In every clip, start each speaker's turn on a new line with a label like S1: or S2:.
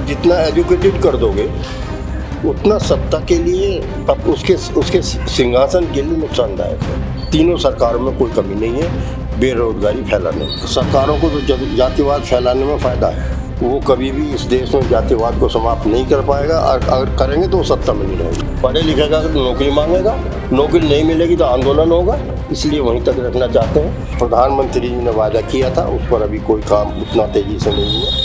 S1: और जितना एजुकेटेड कर दोगे उतना सत्ता के लिए अब उसके सिंहासन के लिए नुकसानदायक है। तीनों सरकारों में कोई कमी नहीं है बेरोजगारी फैलाने में। सरकारों को तो जातिवाद फैलाने में फ़ायदा है, वो कभी भी इस देश में जातिवाद को समाप्त नहीं कर पाएगा, और अगर करेंगे तो वो सत्ता में नहीं रहेगा। पढ़े लिखे का नौकरी मांगेगा, नौकरी नहीं मिलेगी तो आंदोलन होगा, इसलिए वहीं तक रखना चाहते हैं। प्रधानमंत्री जी ने वादा किया था, उस पर अभी कोई काम उतना तेजी से नहीं है।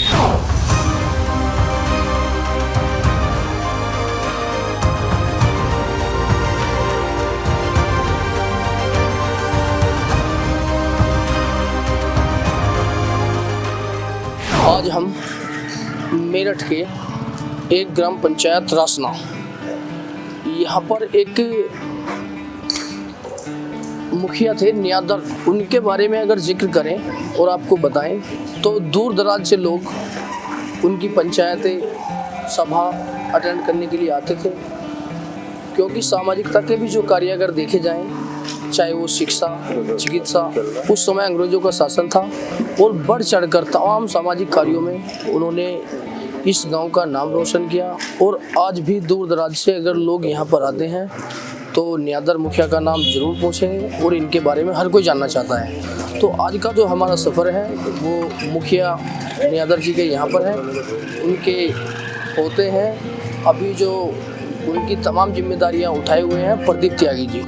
S2: आज हम मेरठ के एक ग्राम पंचायत रासना, यहाँ पर एक मुखिया थे नियादर, उनके बारे में अगर जिक्र करें और आपको बताएं तो दूर दराज से लोग उनकी पंचायतें सभा अटेंड करने के लिए आते थे, क्योंकि सामाजिकता के भी जो कार्य अगर देखे जाएं, चाहे वो शिक्षा, चिकित्सा, उस समय अंग्रेजों का शासन था और बढ़ चढ़कर तमाम सामाजिक कार्यों में उन्होंने इस गांव का नाम रोशन किया। और आज भी दूर दराज से अगर लोग यहाँ पर आते हैं तो नियादर मुखिया का नाम जरूर पूछेंगे और इनके बारे में हर कोई जानना चाहता है। तो आज का जो हमारा सफ़र है वो मुखिया नियादर जी के यहाँ पर है, उनके होते हैं अभी जो उनकी तमाम जिम्मेदारियाँ उठाए हुए हैं प्रदीप त्यागी जी।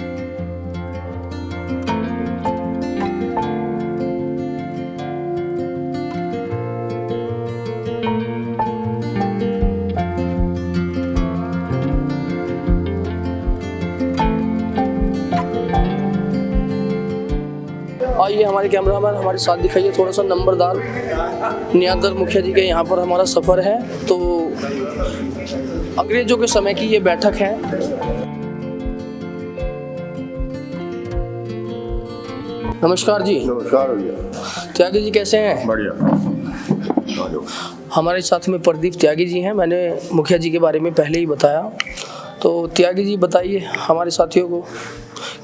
S2: आइए हमारे कैमरामैन हमारे साथ दिखाइए थोड़ा सा नंबरदार नियादर मुखिया जी के यहाँ पर हमारा सफ़र है। तो अंग्रेजों के समय की ये बैठक है। नमस्कार जी।
S1: नमस्कार भैया।
S2: त्यागी जी कैसे हैं?
S1: बढ़िया।
S2: हमारे साथ में प्रदीप त्यागी जी हैं। मैंने मुखिया जी के बारे में पहले ही बताया, तो त्यागी जी बताइए हमारे साथियों को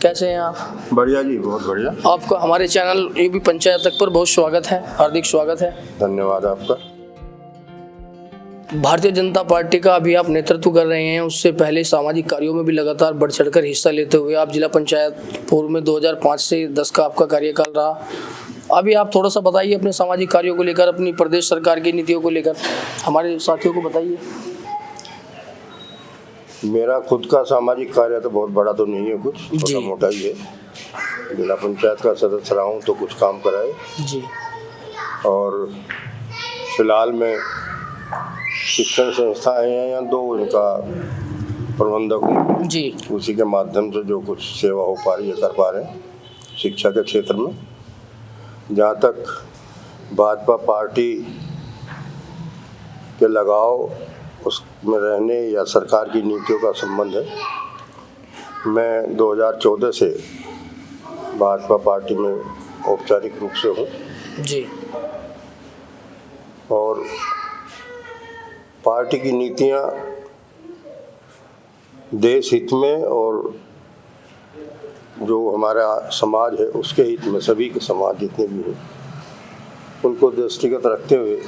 S2: कैसे हैं आप?
S1: बढ़िया जी, बहुत बढ़िया।
S2: आपका हमारे चैनल यूपी पंचायत तक पर बहुत स्वागत है, हार्दिक स्वागत है।
S1: धन्यवाद आपका।
S2: भारतीय जनता पार्टी का अभी आप नेतृत्व कर रहे हैं, उससे पहले सामाजिक कार्यों में भी लगातार बढ़ चढ़कर हिस्सा लेते हुए आप जिला पंचायत पूर्व में 2005 से 10 का आपका कार्यकाल रहा। अभी आप थोड़ा सा बताइए अपने सामाजिक कार्यों को लेकर, अपनी प्रदेश सरकार की नीतियों को लेकर हमारे साथियों को बताइए।
S1: मेरा खुद का सामाजिक कार्य तो बहुत बड़ा तो नहीं है, कुछ छोटा मोटा ही है। जिला पंचायत का सदस्य रहा हूँ तो कुछ काम कराए
S2: जी,
S1: और फिलहाल में शिक्षण संस्थाएं हैं या 2, इनका प्रबंधक हूँ
S2: जी।
S1: उसी के माध्यम से जो कुछ सेवा हो पा रही है कर पा रहे हैं शिक्षा के क्षेत्र में। जहाँ तक भाजपा पार्टी के लगाव उसमें रहने या सरकार की नीतियों का संबंध है, मैं 2014 से भाजपा पार्टी में औपचारिक रूप से हूँ
S2: जी।
S1: और पार्टी की नीतियाँ देश हित में और जो हमारा समाज है उसके हित में, सभी के समाज जितने भी हैं उनको दृष्टिगत रखते हुए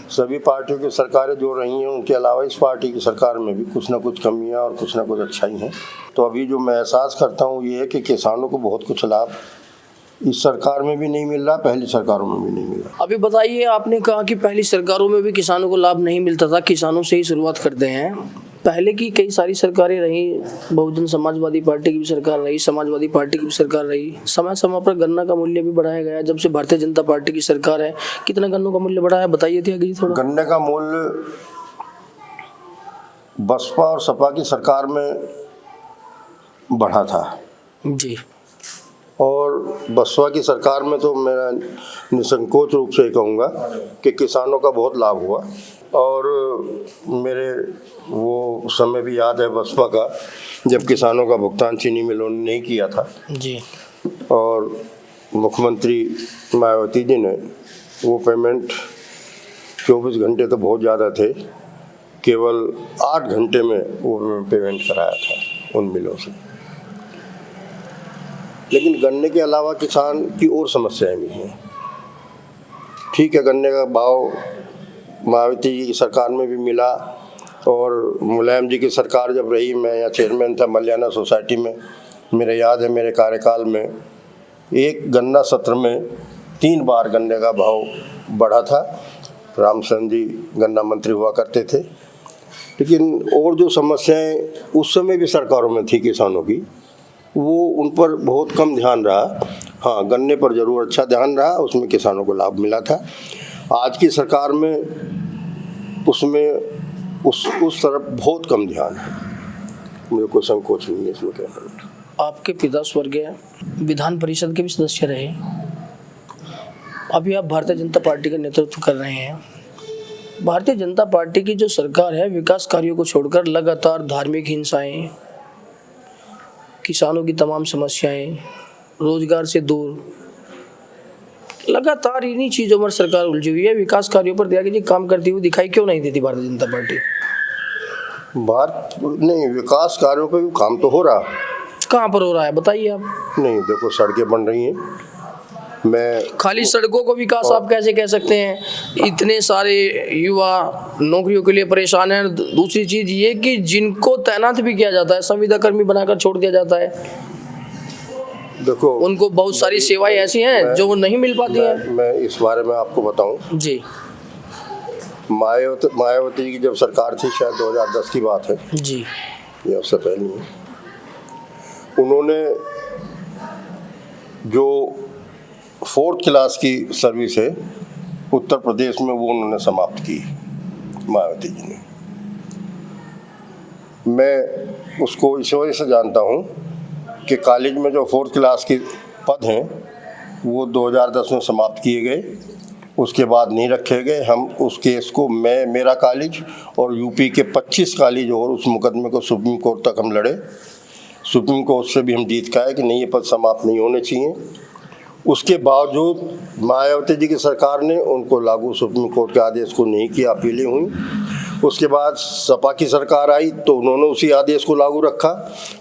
S1: सभी पार्टियों की सरकारें जो रही हैं उनके अलावा इस पार्टी की सरकार में भी कुछ ना कुछ कमियां और कुछ ना कुछ अच्छाई हैं। तो अभी जो मैं एहसास करता हूँ ये है कि किसानों को बहुत कुछ लाभ इस सरकार में भी नहीं मिल रहा, पहली सरकारों में भी नहीं मिल रहा।
S2: अभी बताइए, आपने कहा कि पहली सरकारों में भी किसानों को लाभ नहीं मिलता था, किसानों से ही शुरुआत करते हैं। पहले की कई सारी सरकारें रही, बहुजन समाजवादी पार्टी की भी सरकार रही, समाजवादी पार्टी की भी सरकार रही। समय समय पर गन्ना का मूल्य भी बढ़ाया गया। जब से भारतीय जनता पार्टी की सरकार है, कितना गन्नों का मूल्य बढ़ा है बताइए त्यागी जी थोड़ा।
S1: गन्ने का मूल्य बसपा और सपा की सरकार में बढ़ा था
S2: जी,
S1: और बसपा की सरकार में तो मेरा निसंकोच रूप से कहूँगा कि किसानों का बहुत लाभ हुआ। और मेरे वो समय भी याद है बसपा का, जब किसानों का भुगतान चीनी मिलों ने नहीं किया था
S2: जी,
S1: और मुख्यमंत्री मायावती जी ने वो पेमेंट 24 घंटे तो बहुत ज़्यादा थे, केवल 8 घंटे में वो पेमेंट कराया था उन मिलों से। लेकिन गन्ने के अलावा किसान की और समस्याएं भी हैं। ठीक है, गन्ने का भाव मायावती जी की सरकार में भी मिला, और मुलायम जी की सरकार जब रही, मैं यहाँ चेयरमैन था मल्याना सोसाइटी में, मेरे याद है मेरे कार्यकाल में एक गन्ना सत्र में 3 बार गन्ने का भाव बढ़ा था। रामचंद्र जी गन्ना मंत्री हुआ करते थे। लेकिन और जो समस्याएं उस समय भी सरकारों में थी किसानों की, वो उन पर बहुत कम ध्यान रहा। हाँ, गन्ने पर ज़रूर अच्छा ध्यान रहा, उसमें किसानों को लाभ मिला था। आज की सरकार में उसमें उस तरफ बहुत कम ध्यान है। मुझे कोई संकोच नहीं है इसमें कहने में।
S2: आपके पिता स्वर्गीय विधान परिषद के भी सदस्य रहे, अभी आप भारतीय जनता पार्टी का नेतृत्व कर रहे हैं। भारतीय जनता पार्टी की जो सरकार है, विकास कार्यों को छोड़कर लगातार धार्मिक हिंसाएं, किसानों की तमाम समस्याएं, रोजगार से दूर, लगातार इन्हीं चीज़ों पर सरकार उलझी हुई है। विकास कार्यों पर दिया कि काम करती हुई दिखाई क्यों नहीं देती भारतीय जनता पार्टी?
S1: नहीं, विकास कार्यों पर भी काम तो हो रहा।
S2: कहाँ पर हो रहा है बताइए आप।
S1: नहीं, देखो सड़कें बन रही हैं। मैं
S2: खाली सड़कों को विकास आप कैसे कह सकते हैं? इतने सारे युवा नौकरियों के लिए परेशान हैं। दूसरी चीज ये कि जिनको तैनात भी किया जाता है, संविदा कर्मी बनाकर छोड़ दिया जाता है,
S1: देखो
S2: उनको बहुत सारी सेवाएं ऐसी हैं जो वो नहीं मिल पाती हैं।
S1: मैं इस बारे में आपको बताऊं
S2: जी।
S1: मायावती की जब सरकार थी, शायद 2010 की बात है
S2: जी,
S1: या उससे पहले, उन्होंने जो 4th क्लास की सर्विस है उत्तर प्रदेश में, वो उन्होंने समाप्त की, मायावती जी ने। मैं उसको इस वजह से जानता हूँ कि कॉलेज में जो 4th क्लास के पद हैं वो 2010 में समाप्त किए गए, उसके बाद नहीं रखे गए। हम उस केस को, मेरा कॉलेज और यूपी के 25 कॉलेज और उस मुकदमे को सुप्रीम कोर्ट तक हम लड़े। सुप्रीम कोर्ट से भी हम जीत के आए कि नहीं, ये पद समाप्त नहीं होने चाहिए। उसके बावजूद मायावती जी की सरकार ने उनको लागू सुप्रीम कोर्ट के आदेश को नहीं किया, अपीलें हुई। उसके बाद सपा की सरकार आई तो उन्होंने उसी आदेश को लागू रखा।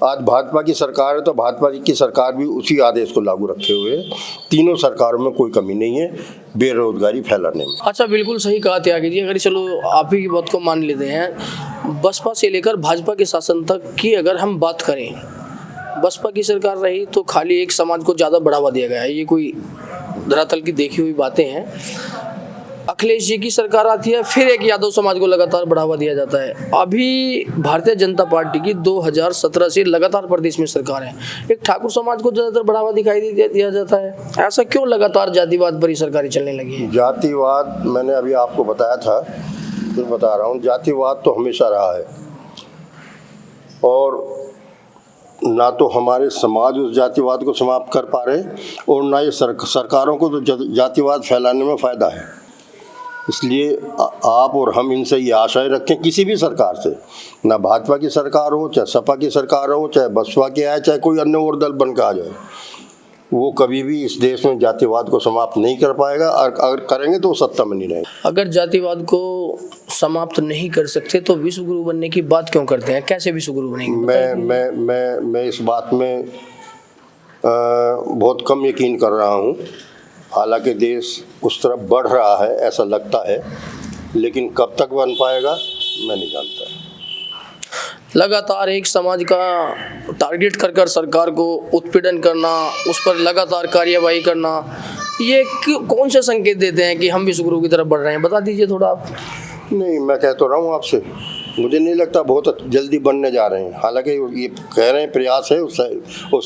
S1: आज भाजपा की सरकार है तो भाजपा की सरकार भी उसी आदेश को लागू रखे हुए है। तीनों सरकारों में कोई कमी नहीं है बेरोजगारी फैलाने में।
S2: अच्छा, बिल्कुल सही कहा त्यागी जी। अगर चलो आप ही की बात को मान लेते हैं, बसपा से लेकर भाजपा के शासन तक की अगर हम बात करें, बसपा की सरकार रही तो खाली एक समाज को ज़्यादा बढ़ावा दिया गया है। ये कोई धरातल की देखी हुई बातें हैं। अखिलेश जी की सरकार आती है, फिर एक यादव समाज को लगातार बढ़ावा दिया जाता है। अभी भारतीय जनता पार्टी की 2017 से लगातार प्रदेश में सरकार है, एक ठाकुर समाज को ज़्यादातर बढ़ावा दिखाई दिया जाता है। ऐसा क्यों लगातार जातिवाद पर ही सरकारें चलने लगी है?
S1: जातिवाद मैंने अभी आपको बताया था, तो बता रहा हूँ, जातिवाद तो हमेशा रहा है, और ना तो हमारे समाज उस जातिवाद को समाप्त कर पा रहे, और ना ये सरकारों को तो जातिवाद फैलाने में फ़ायदा है। इसलिए आप और हम इनसे ये आशाएं रखें, किसी भी सरकार से, ना भाजपा की सरकार हो, चाहे सपा की सरकार हो, चाहे बसपा की आए, चाहे कोई अन्य और दल बन के आ जाए, वो कभी भी इस देश में जातिवाद को समाप्त नहीं कर पाएगा। और अगर करेंगे तो सत्ता में नहीं रहेगा।
S2: अगर जातिवाद को समाप्त नहीं कर सकते तो विश्वगुरु बनने की बात क्यों करते हैं? कैसे विश्वगुरु बनेंगे?
S1: मैं इस बात में बहुत कम यकीन कर रहा हूँ। हालांकि देश उस तरफ बढ़ रहा है ऐसा लगता है, लेकिन कब तक बन पाएगा मैं नहीं जानता।
S2: लगातार एक समाज का टारगेट कर सरकार को उत्पीड़न करना, उस पर लगातार कार्यवाही करना, ये कौन से संकेत देते हैं कि हम विश्वगुरु की तरफ बढ़ रहे हैं? बता दीजिए थोड़ा आप।
S1: नहीं, मैं कह तो रहा हूँ आपसे, मुझे नहीं लगता बहुत जल्दी बनने जा रहे हैं। हालांकि ये कह रहे हैं प्रयास है उस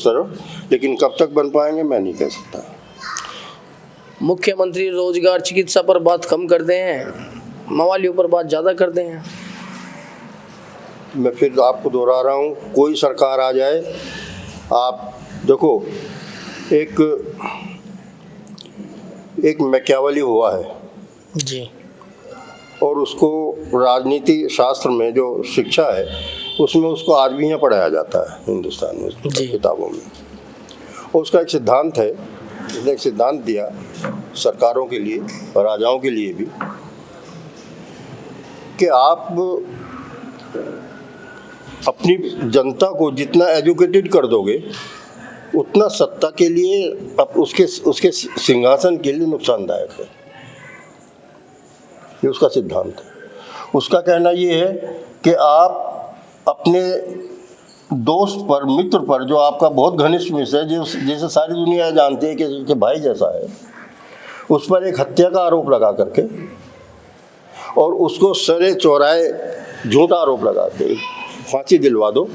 S1: तरफ, लेकिन कब तक बन पाएंगे मैं नहीं कह सकता।
S2: मुख्यमंत्री रोजगार चिकित्सा पर बात कम करते हैं, मवालियों पर बात ज़्यादा करते हैं।
S1: मैं फिर आपको दोहरा रहा हूँ, कोई सरकार आ जाए, आप देखो, एक मैकियावेली हुआ है
S2: जी,
S1: और उसको राजनीति शास्त्र में जो शिक्षा है उसमें उसको आज भी यहाँ पढ़ाया जाता है हिंदुस्तान में किताबों में। और उसका एक सिद्धांत है, उसने एक सिद्धांत दिया सरकारों के लिए और राजाओं के लिए भी, कि आप अपनी जनता को जितना एजुकेटेड कर दोगे उतना सत्ता के लिए, अब उसके सिंहासन के लिए नुकसानदायक है। ये उसका सिद्धांत है। उसका कहना ये है कि आप अपने दोस्त पर, मित्र पर, जो आपका बहुत घनिष्ठ मित्र है, जो जैसे सारी दुनिया जानती है कि भाई जैसा है, उस पर एक हत्या का आरोप लगा करके और उसको सरे चौराहे झूठा आरोप लगा के फांसी दिलवा दो,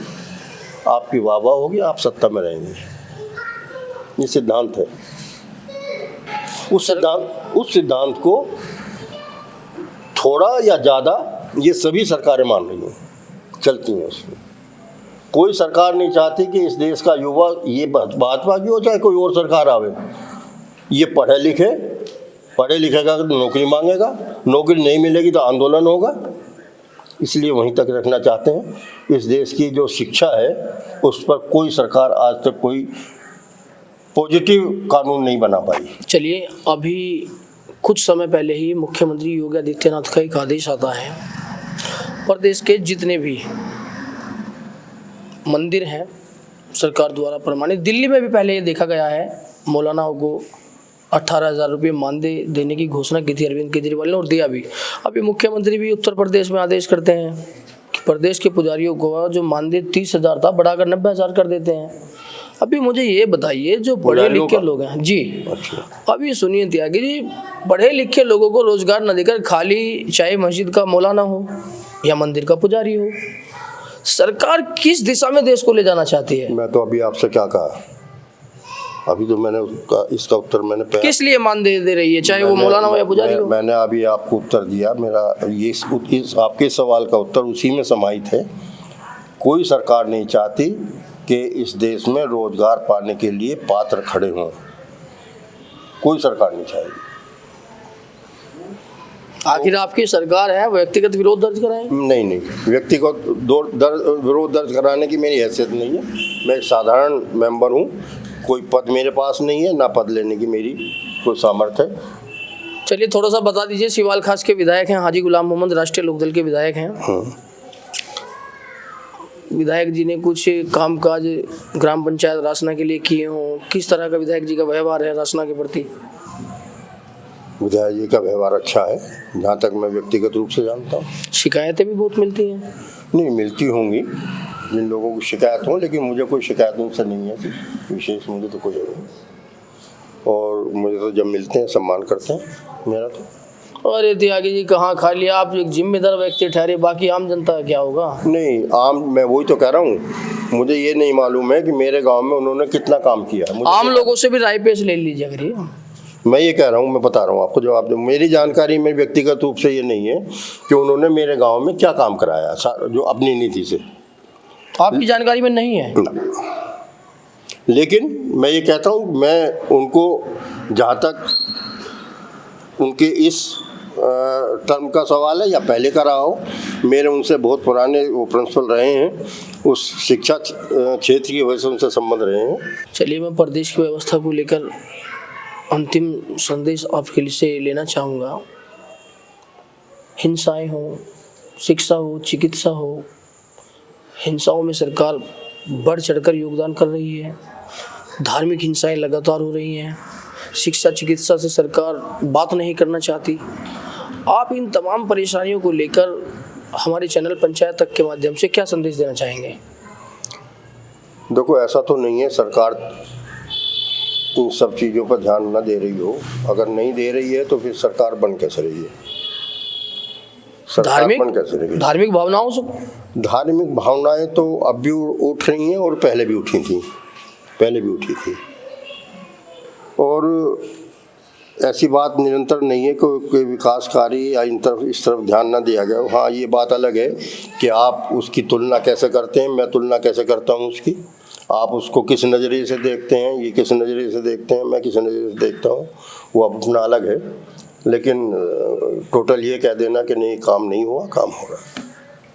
S1: आपकी वाह वाह होगी, आप सत्ता में रहेंगे। ये सिद्धांत है। उस सिद्धांत को थोड़ा या ज़्यादा ये सभी सरकारें मान रही हैं, चलती हैं उसमें। कोई सरकार नहीं चाहती कि इस देश का युवा, ये भाजपा की हो चाहे कोई और सरकार आवे, ये पढ़े लिखेगा तो नौकरी मांगेगा, नौकरी नहीं मिलेगी तो आंदोलन होगा। इसलिए वहीं तक रखना चाहते हैं। इस देश की जो शिक्षा है उस पर कोई सरकार आज तक कोई पॉजिटिव कानून नहीं बना पाई।
S2: चलिए, अभी कुछ समय पहले ही मुख्यमंत्री योगी आदित्यनाथ का एक आदेश आता है, प्रदेश के जितने भी मंदिर हैं सरकार द्वारा प्रमाणित, दिल्ली में भी पहले ये देखा गया है, मौलाना को 18,000 रुपये मानदेय देने की घोषणा की थी अरविंद केजरीवाल ने, और दिया भी। अभी मुख्यमंत्री भी उत्तर प्रदेश में आदेश करते हैं कि प्रदेश के पुजारियों को जो मानदेय 30,000 था बढ़ाकर 90,000 कर देते हैं। अभी मुझे ये बताइए, जो पढ़े लिखे लोग हैं जी, अभी सुनिए त्यागी जी, पढ़े लिखे लोगों को रोजगार न देकर खाली चाहे मस्जिद का मौलाना हो या मंदिर का पुजारी हो, सरकार किस दिशा में देश को ले जाना चाहती है?
S1: मैं तो अभी आपसे क्या कहा, अभी तो मैंने इसका उत्तर मैंने
S2: किस लिए मानदेय दे रही है, चाहे वो मौलाना हो या पुजारी हो?
S1: मैंने अभी आपको उत्तर दिया। मेरा ये आपके सवाल का उत्तर उसी में समाहित है। कोई सरकार नहीं चाहती कि इस देश में रोजगार पाने के लिए पात्र खड़े हों, कोई सरकार नहीं चाहेगी।
S2: आखिर आपकी सरकार है, व्यक्तिगत विरोध दर्ज कराएं?
S1: नहीं, व्यक्तिगत विरोध दर्ज कराने की मेरी हैसियत नहीं है। मैं एक साधारण मेंबर हूँ, कोई पद मेरे पास नहीं है, ना पद लेने की मेरी कोई सामर्थ्य है।
S2: चलिए, थोड़ा सा बता दीजिए, सिवाल खास के विधायक हैं हाजी गुलाम मोहम्मद, राष्ट्रीय लोकदल के विधायक हैं। विधायक जी ने कुछ कामकाज ग्राम पंचायत रासना के लिए किए हों, किस तरह का विधायक जी का व्यवहार है रासना के प्रति?
S1: विधायक जी का व्यवहार अच्छा है, जहाँ तक मैं व्यक्तिगत रूप से जानता हूँ।
S2: शिकायतें भी बहुत मिलती हैं?
S1: नहीं, मिलती होंगी जिन लोगों को शिकायत हो, लेकिन मुझे कोई शिकायत उनसे नहीं है विशेष, मुझे तो कोई नहीं। और मुझे तो जब मिलते हैं सम्मान करते हैं मेरा तो।
S2: अरे त्यागी जी, कहाँ खाली आप एक जिम्मेदार व्यक्ति ठहरे, बाकी आम जनता का क्या होगा?
S1: नहीं, मैं वही तो कह रहा हूँ, मुझे ये नहीं मालूम है कि मेरे गांव में उन्होंने कितना काम किया।
S2: आम लोगों से भी राय पेश ले लीजिए अगर।
S1: मैं ये कह रहा हूँ, मैं बता रहा हूँ आपको जवाब दो। मेरी जानकारी में व्यक्तिगत रूप से ये नहीं है कि उन्होंने मेरे गाँव में क्या काम कराया जो अपनी नीति से।
S2: आपकी जानकारी में नहीं है?
S1: लेकिन मैं ये कहता हूँ, मैं उनको जहाँ तक उनके इस टर्म का सवाल है या पहले का रहा हो, मेरे उनसे बहुत पुराने वो प्रिंसिपल रहे हैं, उस शिक्षा क्षेत्र की वजह से उनसे संबंध रहे हैं।
S2: चलिए, मैं प्रदेश की व्यवस्था को लेकर अंतिम संदेश आपके लिए से लेना चाहूँगा। हिंसाएं हो, शिक्षा हो, चिकित्सा हो, हिंसाओं में सरकार बढ़ चढ़कर योगदान कर रही है। धार्मिक हिंसाएं लगातार हो रही हैं। शिक्षा चिकित्सा से सरकार बात नहीं करना चाहती। आप इन तमाम परेशानियों को लेकर हमारे चैनल पंचायत तक के माध्यम से क्या संदेश देना चाहेंगे?
S1: देखो, ऐसा तो नहीं है सरकार इन सब चीज़ों पर ध्यान न दे रही हो। अगर नहीं दे रही है तो फिर सरकार बन कैसे रही है?
S2: धार्मिक भावनाओं से,
S1: धार्मिक भावनाएं तो अब भी उठ रही हैं और पहले भी उठी थी, और ऐसी बात निरंतर नहीं है कि विकास कार्य या इस तरफ ध्यान न दिया गया। हाँ, ये बात अलग है कि आप उसकी तुलना कैसे करते हैं, मैं तुलना कैसे करता हूँ उसकी। आप उसको किस नज़रिए से देखते हैं, ये किस नज़रिए से देखते हैं, मैं किस नज़रिए से देखता हूँ, वो अपना अलग है। लेकिन टोटल ये कह देना कि नहीं काम नहीं हुआ, काम हो रहा है।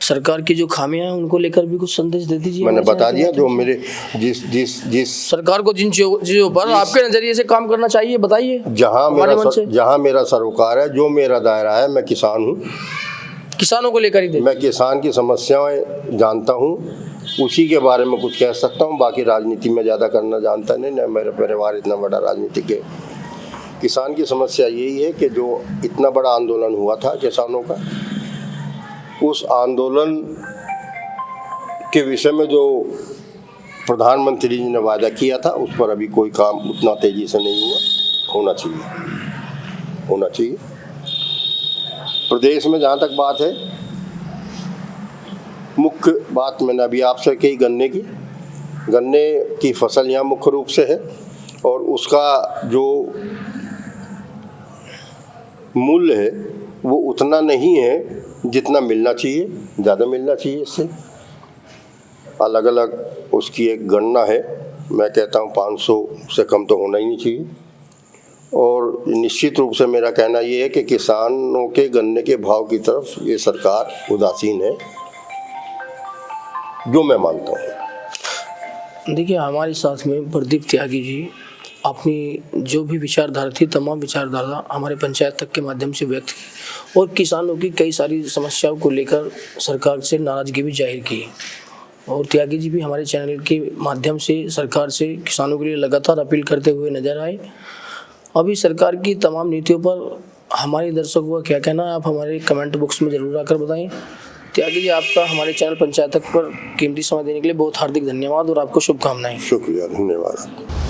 S2: सरकार की जो खामियां हैं उनको लेकर भी कुछ संदेश दे दीजिए।
S1: मैंने बता दिया, जो मेरे जिस
S2: सरकार को जिन चीजों पर आपके नजरिए से काम करना चाहिए बताइए।
S1: जहाँ मेरा सरोकार है, जो मेरा दायरा है, मैं किसान हूँ,
S2: किसानों को लेकर ही
S1: मैं किसान की समस्याएं जानता हूँ, उसी के बारे में कुछ कह सकता हूँ। बाकी राजनीति में ज़्यादा करना जानता नहीं, न मेरा परिवार इतना बड़ा राजनीतिक है किसान की समस्या यही है कि जो इतना बड़ा आंदोलन हुआ था किसानों का, उस आंदोलन के विषय में जो प्रधानमंत्री जी ने वादा किया था उस पर अभी कोई काम उतना तेजी से नहीं हुआ। होना चाहिए। प्रदेश में जहाँ तक बात है, मुख्य बात मैंने अभी आपसे कही गन्ने की फसल यहाँ मुख्य रूप से है और उसका जो मूल्य है वो उतना नहीं है जितना मिलना चाहिए, ज़्यादा मिलना चाहिए। इससे अलग अलग उसकी एक गणना है, मैं कहता हूँ 500 से कम तो होना ही नहीं चाहिए। और निश्चित रूप से मेरा कहना ये है कि किसानों के गन्ने के भाव की तरफ ये सरकार उदासीन है, जो मैं मानता हूँ।
S2: देखिए, हमारे साथ में प्रदीप त्यागी जी अपनी जो भी विचारधारा थी, तमाम विचारधारा हमारे पंचायत तक के माध्यम से व्यक्त की और किसानों की कई सारी समस्याओं को लेकर सरकार से नाराज़गी भी जाहिर की। और त्यागी जी भी हमारे चैनल के माध्यम से सरकार से किसानों के लिए लगातार अपील करते हुए नजर आए। अभी सरकार की तमाम नीतियों पर हमारे दर्शकों का क्या कहना है, आप हमारे कमेंट बॉक्स में ज़रूर आकर बताएं। त्यागी जी, आपका हमारे चैनल पंचायत तक पर कीमती समय देने के लिए बहुत हार्दिक धन्यवाद और आपको शुभकामनाएं।
S1: शुक्रिया, धन्यवाद।